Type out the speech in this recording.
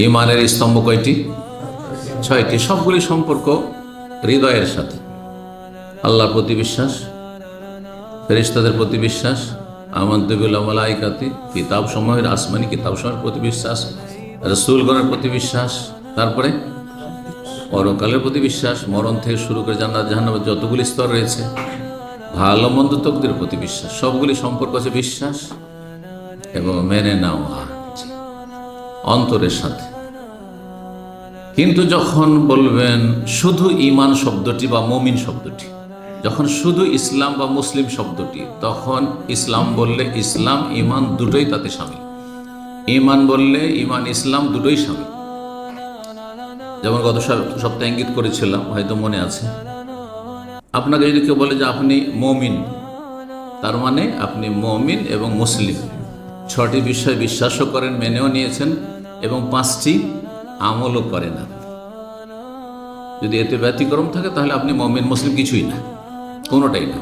ঈমানের স্তম্ভ কয়টি? 6টি। সবগুলি সম্পর্ক হৃদয়ের সাথে। আল্লাহর প্রতি বিশ্বাস, ফেরেশতাদের প্রতি বিশ্বাস, আমানতু বিল মালাইকাতি, কিতাব সমূহের আসমানি কিতাব সমূহের প্রতি বিশ্বাস, রাসূলগণের প্রতি বিশ্বাস, তারপরে পরকালের প্রতি বিশ্বাস, মরণ থেকে শুরু করে জান্নাত জাহান্নামের যতগুলি স্তর রয়েছে, ভালো মন্দ তকদিরের প্রতি বিশ্বাস, সবগুলি সম্পর্ক আছে বিশ্বাস এবং মেনে নেওয়া অন্তরের সাথে। কিন্তু যখন বলবেন শুধু ঈমান শব্দটি বা মুমিন শব্দটি, যখন শুধু ইসলাম বা মুসলিম শব্দটি, তখন ইসলাম বললে ইসলাম ঈমান দুটোই তাতে শামিল, ঈমান বললে ঈমান ইসলাম দুটোই শামিল। যেমন গত সপ্তাহে ইঙ্গিত করেছিলাম, হয়তো মনে আছে, আপনাকে যদি কেউ বলে যে আপনি মুমিন, তার মানে আপনি মুমিন এবং মুসলিম 6টি বিষয় বিশ্বাসও করেন, মেনেও নিয়েছেন এবং 5টি আমলও করেন। যদি এতে ব্যতিক্রম থাকে তাহলে আপনি মুমিন মুসলিম কিছুই না, কোনোটাই না।